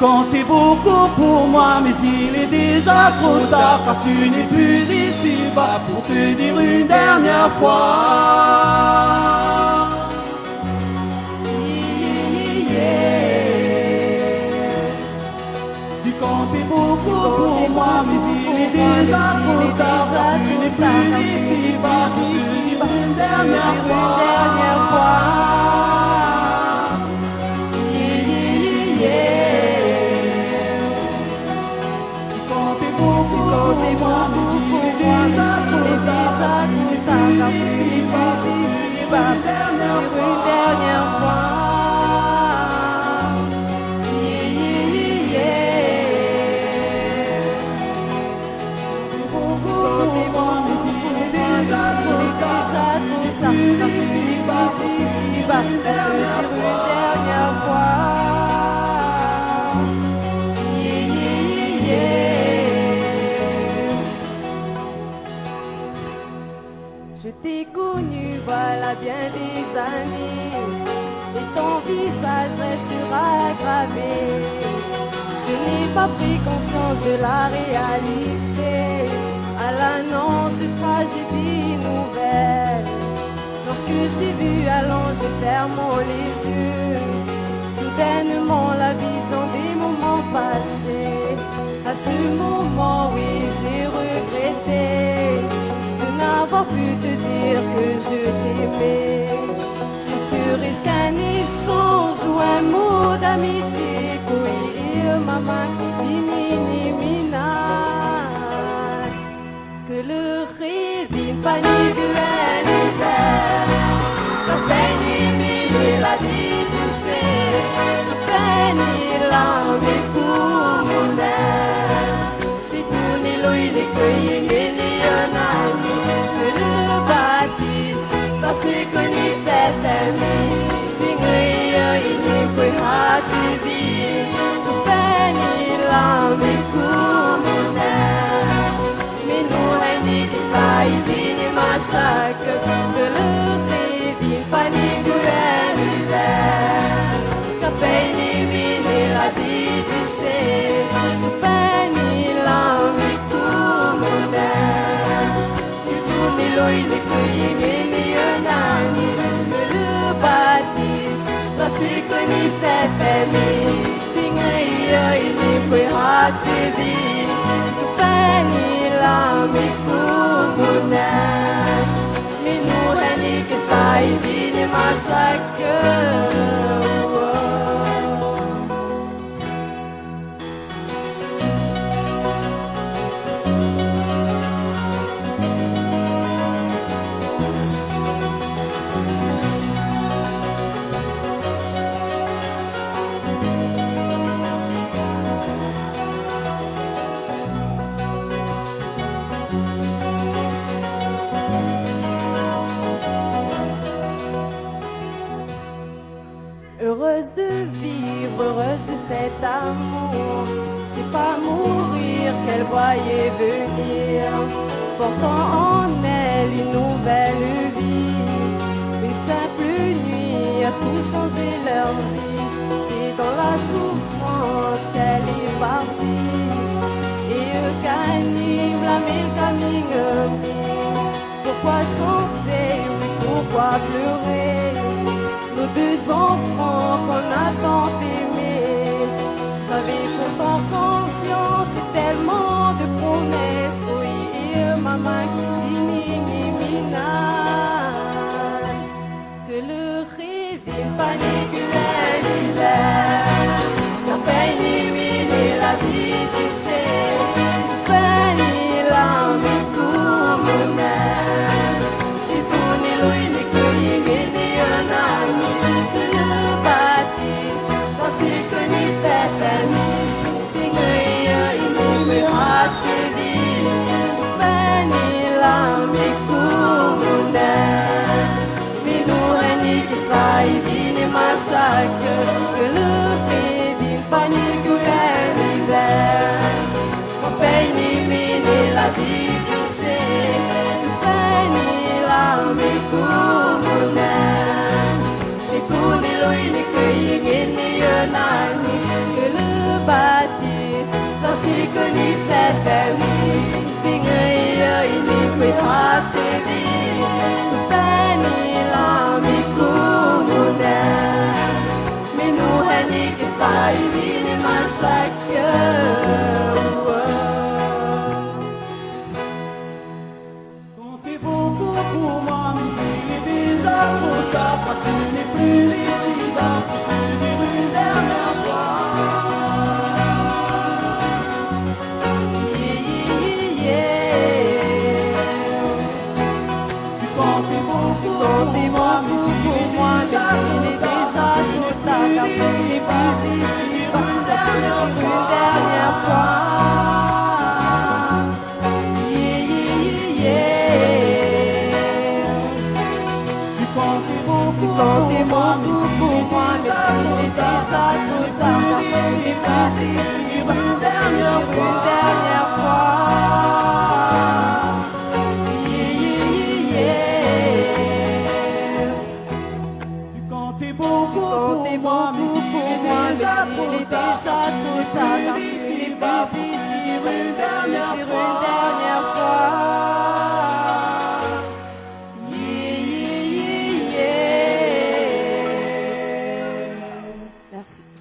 comptais beaucoup pour moi, mais il est déjà trop tard, car tu n'es plus ici-bas pour te dire une dernière fois. Tu comptais beaucoup pour moi, mais il est déjà trop tard, car tu n'es plus ici-bas pour te dire une dernière fois. Une dernière fois. Je t'ai connu, voilà bien des années, et ton visage restera gravé. Je n'ai pas pris conscience de la réalité à l'annonce de tragédie nouvelle. Lorsque je t'ai vu allongé, fermant les yeux, soudainement la vision des moments passés. À ce moment, oui, j'ai regretté de n'avoir pu te dire que je t'aimais. Ne serait-ce qu'un échange ou un mot d'amitié, courir maman, mina, que le rêve panique l'hiver, la peine et la dice, su peine la vicuna, si tu ne lo idei che que le baptiste, parce que ni t'aimais, ni rien ni que tu vis, tu peine la vicuna, mais nous ni di fai di massacre, que le rêve panique l'hiver, que peine mine la dice, tu peine la vicuna. Lui ne cuie nani, le baptiste, la sikoni pepemi, pingai ni koi hativi, tu peni la mi kumuna, minu hani ke fai vini massacre. Heureuse de vivre, heureuse de cet amour, c'est pas mourir qu'elle voyait venir, portant en elle une nouvelle vie, une simple nuit a tout changé leur vie, c'est dans la souffrance qu'elle est partie, et eux qu'anime la mille camine, pourquoi chanter, mais pourquoi pleurer? Nos deux enfants qu'on a tant aimés, j'avais pourtant confiance et tellement de promesses. Oui, maman, mina, que le rêve panique l'hiver, la peine élimine la vie, tu sais, tu peines la vicuna, si tu n'es loin de cueillir. Que le fait panique l'hiver. Comptez beaucoup pour moi, mais il est déjà trop tard. Toi tu n'es plus ici-bas pour te dire une dernière fois. Tu comptais beaucoup pour moi, mais il est déjà trop tard. Car tu n'es plus ici-bas pour te dire une dernière fois. Tu comptais beaucoup pour moi, mais il est déjà trop tard. Car tu n'es plus ici-bas une dernière fois. Tu comptais beaucoup pour moi, mais il est déjà trop tard. Car tu n'es plus ici-bas pour une dernière fois. Merci.